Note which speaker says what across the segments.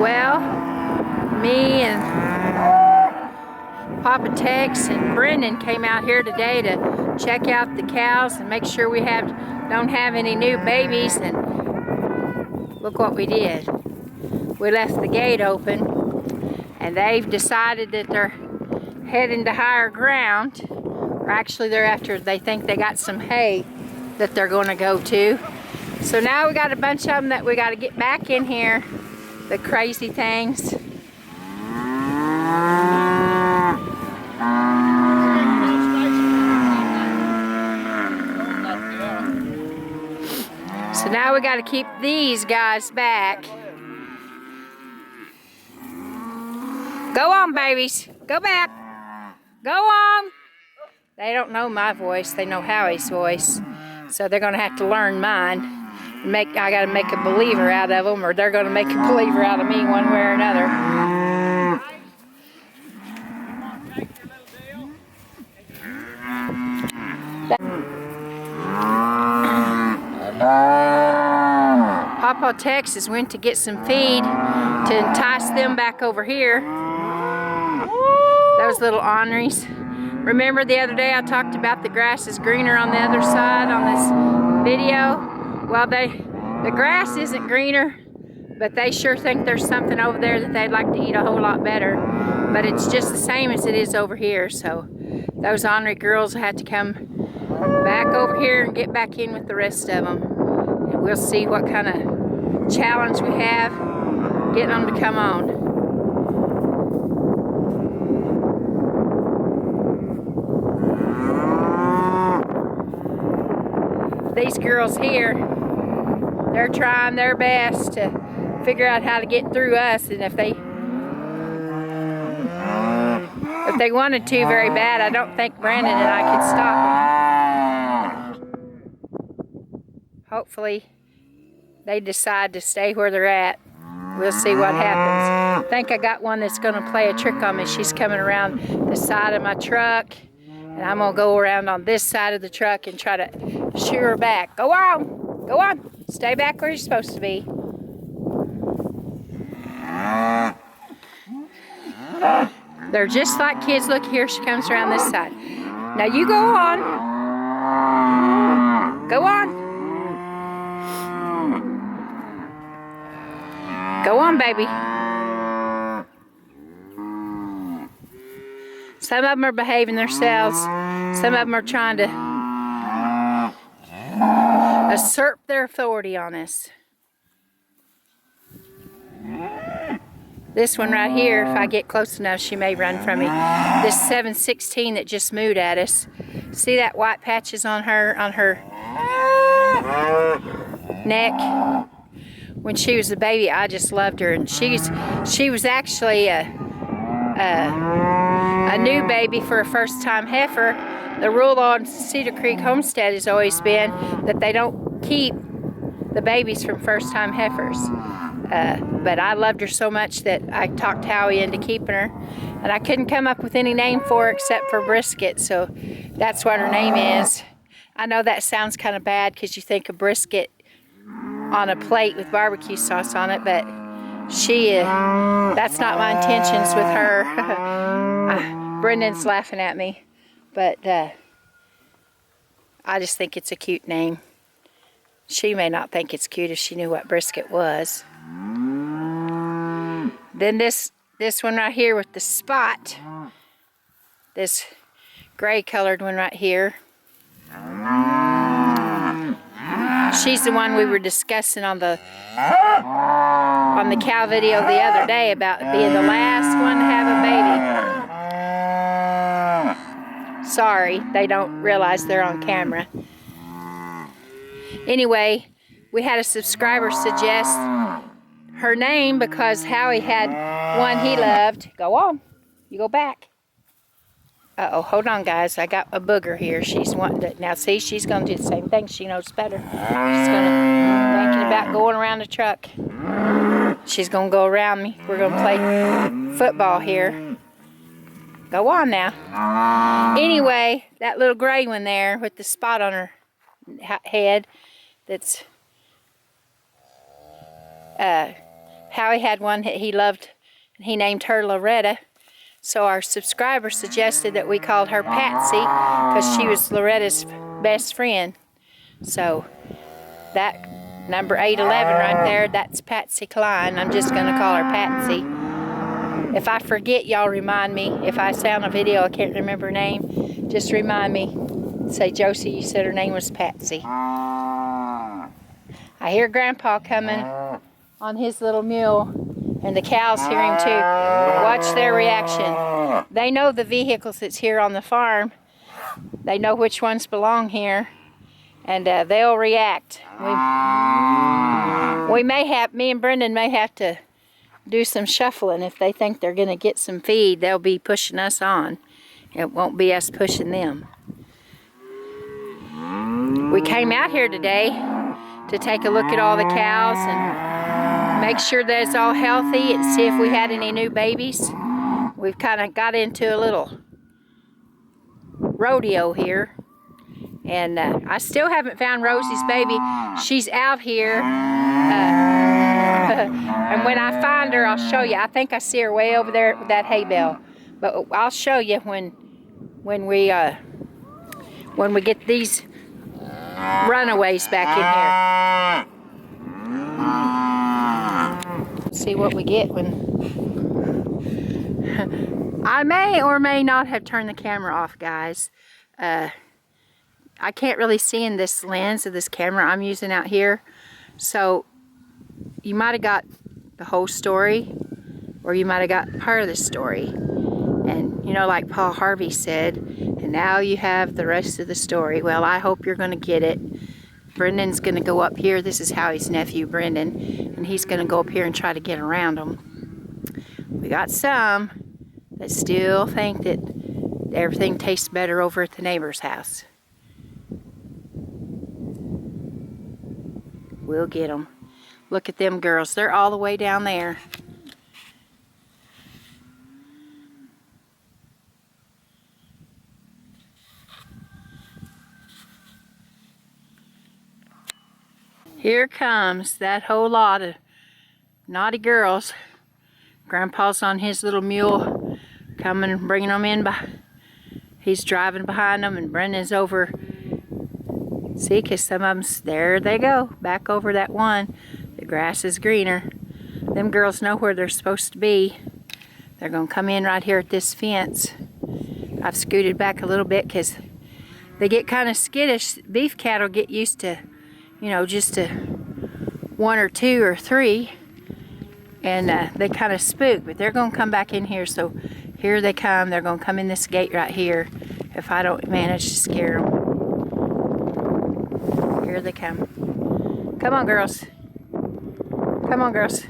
Speaker 1: Well, me and Papa Tex and Brendan came out here today to check out the cows and make sure we don't have any new babies, and look what we did. We left the gate open and they've decided that they're heading to higher ground, or actually they think they got some hay that they're going to go to. So now we got a bunch of them that we got to get back in here, the crazy things. So now we got to keep these guys back. Go on, babies. Go back. Go on. They don't know my voice. They know Howie's voice. So they're going to have to learn mine. I got to make a believer out of them, or they're going to make a believer out of me one way or another. Papa Texas went to get some feed to entice them back over here. Those little orneries. Remember the other day I talked about the grass is greener on the other side on this video? Well, the grass isn't greener, but they sure think there's something over there that they'd like to eat a whole lot better. But it's just the same as it is over here. So those ornery girls had to come back over here and get back in with the rest of them. And we'll see what kind of challenge we have getting them to come on. These girls here, they're trying their best to figure out how to get through us, and if they wanted to very bad, I don't think Brandon and I could stop them. Hopefully they decide to stay where they're at. We'll see what happens. I think I got one that's going to play a trick on me. She's coming around the side of my truck, and I'm going to go around on this side of the truck and try to shoo her back. Go on! Go on! Stay back where you're supposed to be. They're just like kids. Look, here she comes around this side. Now you go on. Go on. Go on, baby. Some of them are behaving themselves. Some of them are trying to assert their authority on us. This one right here, if I get close enough, she may run from me. This 716 that just mooed at us. See that white patches on her neck? When she was a baby, I just loved her, and she was actually a new baby for a first-time heifer. The rule on Cedar Creek Homestead has always been that they don't keep the babies from first-time heifers. But I loved her so much that I talked Howie into keeping her, and I couldn't come up with any name for her except for Brisket, so that's what her name is. I know that sounds kind of bad because you think of brisket on a plate with barbecue sauce on it, but that's not my intentions with her. Brendan's laughing at me, but I just think it's a cute name. She may not think it's cute if she knew what brisket was. Then this one right here with the spot, this gray colored one right here, she's the one we were discussing on the cow video the other day about being the last one to have a baby. Sorry, they don't realize they're on camera. Anyway, we had a subscriber suggest her name because Howie had one he loved. Go on. You go back. Uh-oh, hold on, guys. I got a booger here. She's wanting to... Now, see, she's going to do the same thing. She knows better. She's going to... Thinking about going around the truck. She's going to go around me. We're going to play football here. Go on now. Anyway, that little gray one there with the spot on her head that's Howie had one that he loved, and he named her Loretta. So our subscriber suggested that we called her Patsy because she was Loretta's best friend. So that number 811 right there, that's Patsy Cline. I'm just going to call her Patsy. If I forget, y'all remind me. If I sound a video, I can't remember her name, just remind me. Say, Josie, you said her name was Patsy. I hear Grandpa coming on his little mule, and the cows hear him too. Watch their reaction. They know the vehicles that's here on the farm. They know which ones belong here, and they'll react. We may have, me and Brendan may have to do some shuffling. If they think they're going to get some feed, they'll be pushing us on. It won't be us pushing them. We came out here today to take a look at all the cows and make sure that it's all healthy and see if we had any new babies. We've kind of got into a little rodeo here, and I still haven't found Rosie's baby. She's out here, and when I find her, I'll show you. I think I see her way over there with that hay bale, but I'll show you when we get these runaways back in here. See what we get when I may or may not have turned the camera off, guys. I can't really see in this lens of this camera I'm using out here, so you might have got the whole story, or you might have got part of the story. And you know, like Paul Harvey said, and now you have the rest of the story. Well, I hope you're going to get it. Brendan's going to go up here. This is Howie's nephew, Brendan, and he's going to go up here and try to get around them. We got some that still think that everything tastes better over at the neighbor's house. We'll get them. Look at them girls. They're all the way down there. Here comes that whole lot of naughty girls. Grandpa's on his little mule, coming and bringing them in. He's driving behind them, and Brendan's over. See, because some of them, there they go, back over that one. The grass is greener. Them girls know where they're supposed to be. They're going to come in right here at this fence. I've scooted back a little bit because they get kind of skittish. Beef cattle get used to, you know, just to 1 or 2 or 3, and they kind of spook, but they're going to come back in here. So here they come. They're going to come in this gate right here if I don't manage to scare them. Here they come. Come on, girls. Come on, girls.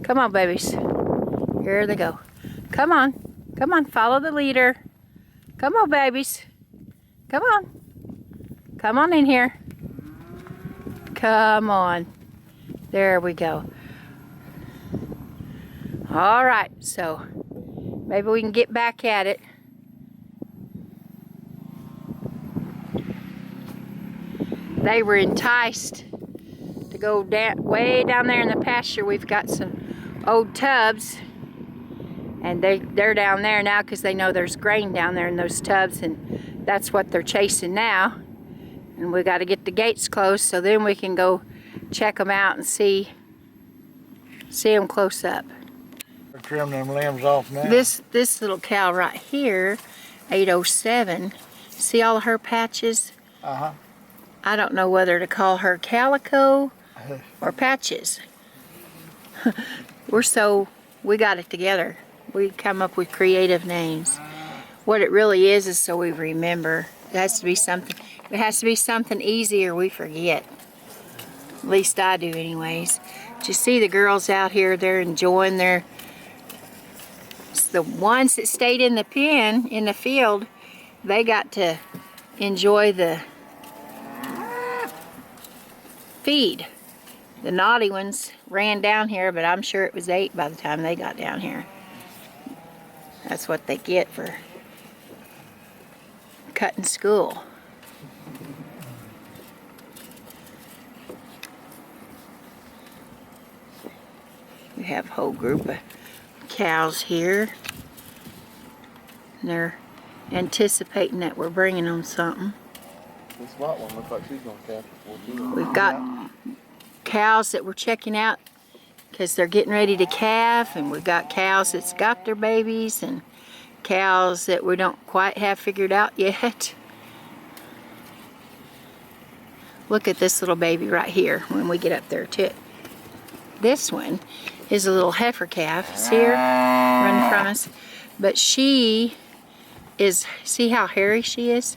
Speaker 1: Come on, babies. Here they go. Come on. Come on, follow the leader. Come on, babies. Come on. Come on in here. Come on. There we go. All right, so maybe we can get back at it. They were enticed to go down, way down there in the pasture. We've got some old tubs, and they're down there now because they know there's grain down there in those tubs, and that's what they're chasing now. And we got to get the gates closed so then we can go check them out and see them close up.
Speaker 2: We're trimming them limbs off now.
Speaker 1: This little cow right here, 807, see all of her patches?
Speaker 2: Uh-huh.
Speaker 1: I don't know whether to call her calico or patches. We got it together. We come up with creative names. What it really is so we remember. It has to be something. It has to be something easy or we forget. At least I do anyways. But you see the girls out here, they're enjoying their... It's the ones that stayed in the pen, in the field, they got to enjoy the feed. The naughty ones ran down here, but I'm sure it was 8 by the time they got down here. That's what they get for cutting school. We have a whole group of cows here. And they're anticipating that we're bringing them something.
Speaker 3: This white one looks like she's gonna calve for 4 kilos.
Speaker 1: We've got cows that we're checking out because they're getting ready to calve, and we've got cows that's got their babies and cows that we don't quite have figured out yet. Look at this little baby right here when we get up there to it. This one is a little heifer calf. See her running from us? But she is, see how hairy she is?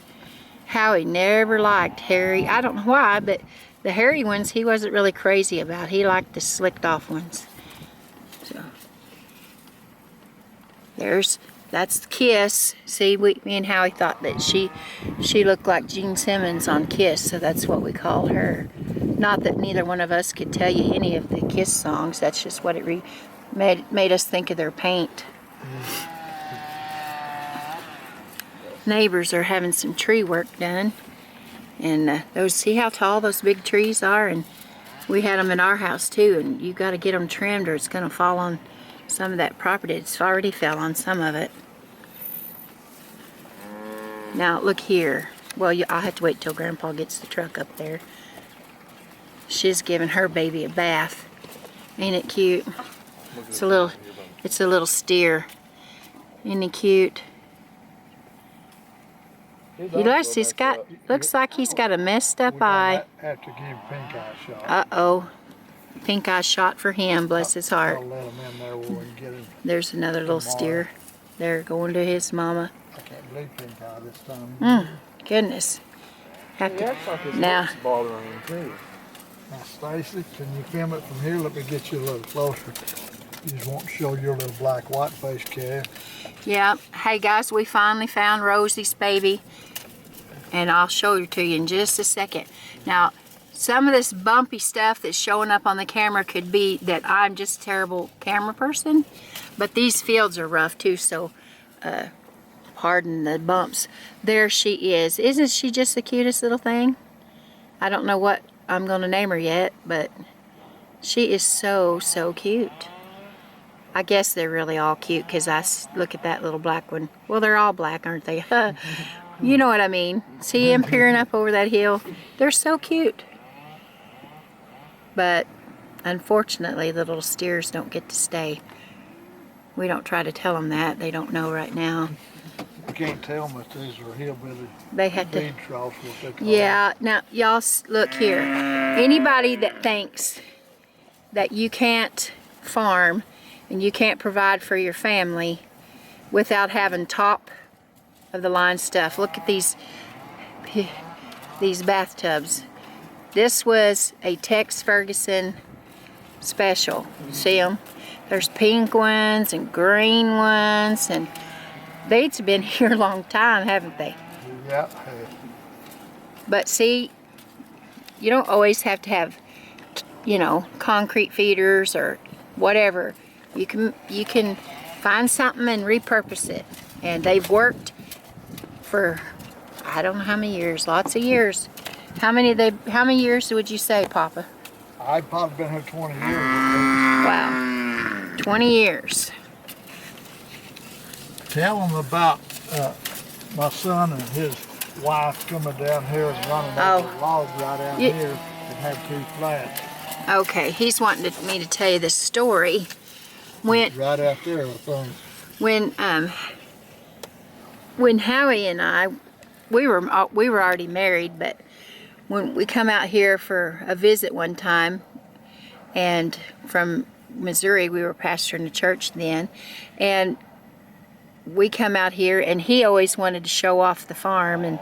Speaker 1: Howie never liked hairy. I don't know why, but the hairy ones he wasn't really crazy about. He liked the slicked off ones. So that's Kiss. See, me and Howie thought that she looked like Gene Simmons on Kiss, so that's what we call her. Not that neither one of us could tell you any of the Kiss songs. That's just what it made us think of their paint. Neighbors are having some tree work done, and those, see how tall those big trees are, and we had them in our house too, and you got to get them trimmed or it's going to fall on some of that property. It's already fell on some of it. Now look here. Well, I'll have to wait till Grandpa gets the truck up there. She's giving her baby a bath. Ain't it cute? It's a little steer. Ain't he cute? Looks like he's got a messed up eye.
Speaker 2: Have to give pink eye shot.
Speaker 1: Uh-oh. Pink eye shot for him, bless his heart.
Speaker 2: I'll let him in there where we can get him.
Speaker 1: There's another little steer. They're going to his mama.
Speaker 2: I can't believe pink eye this time.
Speaker 1: Goodness. Have
Speaker 3: He
Speaker 1: to,
Speaker 3: acts like his
Speaker 1: now,
Speaker 3: lips bothering him too.
Speaker 2: Now, Stacy, can you film it from here? Let me get you a little closer. You just won't show your little black white face calf.
Speaker 1: yeah. Hey guys, we finally found Rosie's baby. And I'll show it to you in just a second. Now, some of this bumpy stuff that's showing up on the camera could be that I'm just a terrible camera person. But these fields are rough too, so pardon the bumps. There she is. Isn't she just the cutest little thing? I don't know what I'm going to name her yet, but she is so, so cute. I guess they're really all cute because look at that little black one. Well, they're all black, aren't they? You know what I mean. See him peering up over that hill? They're so cute. But unfortunately, the little steers don't get to stay. We don't try to tell them that. They don't know right now.
Speaker 2: You can't tell them that these are hillbilly
Speaker 1: They have to.
Speaker 2: feed troughs, what they call
Speaker 1: Yeah, now y'all look here. Anybody that thinks that you can't farm and you can't provide for your family without having top of the line stuff. Look at these bathtubs. This was a Tex Ferguson special. See them? There's pink ones and green ones, and they've been here a long time, haven't they?
Speaker 2: Yeah.
Speaker 1: But see, you don't always have to have, you know, concrete feeders or whatever. You can find something and repurpose it. And they've worked for I don't know how many years, lots of years. How many years would you say, Papa?
Speaker 2: I've probably been here 20 years.
Speaker 1: Wow. 20 years.
Speaker 2: Tell them about my son and his wife coming down here and running over the log right down here that had 2 flats.
Speaker 1: Okay, he's wanting me to tell you the story.
Speaker 2: Right out there, I think.
Speaker 1: When Howie and I, we were already married, but when we come out here for a visit one time, and from Missouri, we were pastoring a church then, and we come out here, and he always wanted to show off the farm, and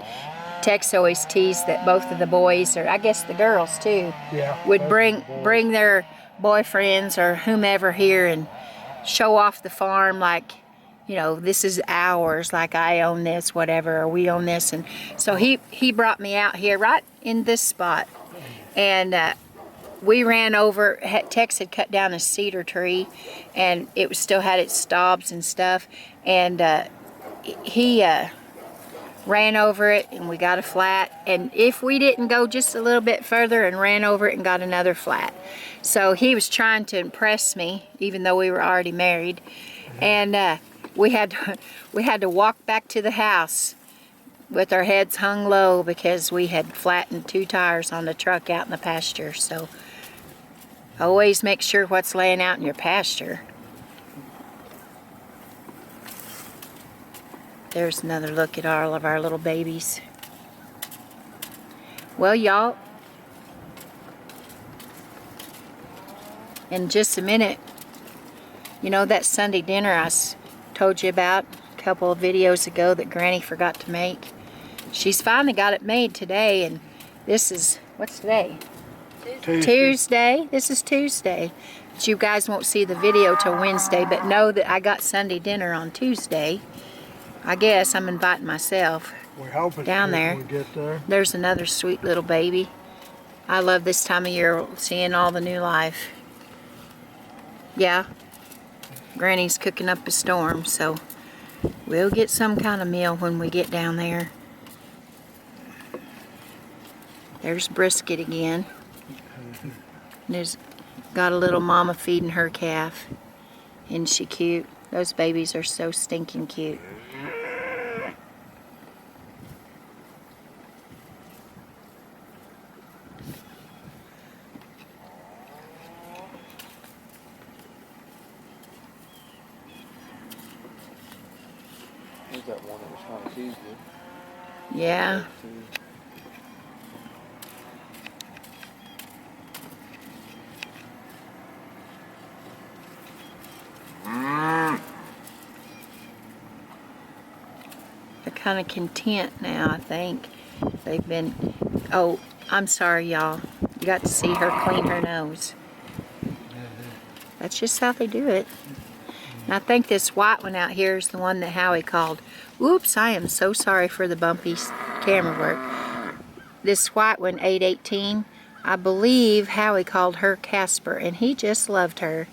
Speaker 1: Tex always teased that both of the boys, or I guess the girls too, would bring their boyfriends or whomever here and show off the farm, like, you know, this is ours, like I own this, whatever, or we own this. And so he brought me out here right in this spot, and we ran over. Tex had cut down a cedar tree, and it still had its stobs and stuff, and ran over it and we got a flat. And if we didn't go just a little bit further and ran over it and got another flat. So he was trying to impress me, even though we were already married. And we had to walk back to the house with our heads hung low because we had flattened 2 tires on the truck out in the pasture. So always make sure what's laying out in your pasture. There's another look at all of our little babies. Well, y'all, in just a minute, you know that Sunday dinner I told you about a couple of videos ago that Granny forgot to make? She's finally got it made today, and this is, what's today? Tuesday. This is Tuesday. But you guys won't see the video till Wednesday, but know that I got Sunday dinner on Tuesday. I guess I'm inviting myself
Speaker 2: We hope it's
Speaker 1: down
Speaker 2: good
Speaker 1: there.
Speaker 2: when we get there.
Speaker 1: There's another sweet little baby. I love this time of year, seeing all the new life. Yeah, Granny's cooking up a storm, so we'll get some kind of meal when we get down there. There's brisket again. There's got a little mama feeding her calf. Isn't she cute? Those babies are so stinking cute.
Speaker 3: There's that one that was trying to tease you.
Speaker 1: Yeah. They're kind of content now, I think. They've been, oh, I'm sorry, y'all. You got to see her clean her nose. That's just how they do it. And I think this white one out here is the one that Howie called. Oops, I am so sorry for the bumpy camera work. This white one, 818, I believe Howie called her Casper, and he just loved her.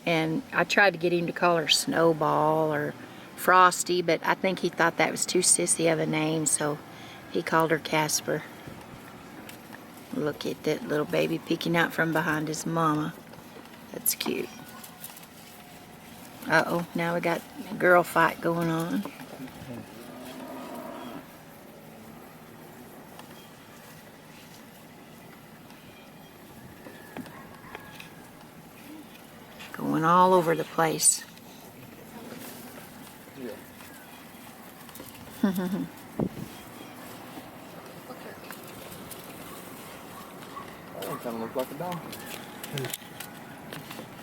Speaker 1: And I tried to get him to call her Snowball or Frosty, but I think he thought that was too sissy of a name, so he called her Casper. Look at that little baby peeking out from behind his mama. That's cute. Uh-oh, now we got a girl fight going on. Going all over the place.
Speaker 3: Yeah.
Speaker 2: Hmm.
Speaker 3: That one kind of looks like a donkey.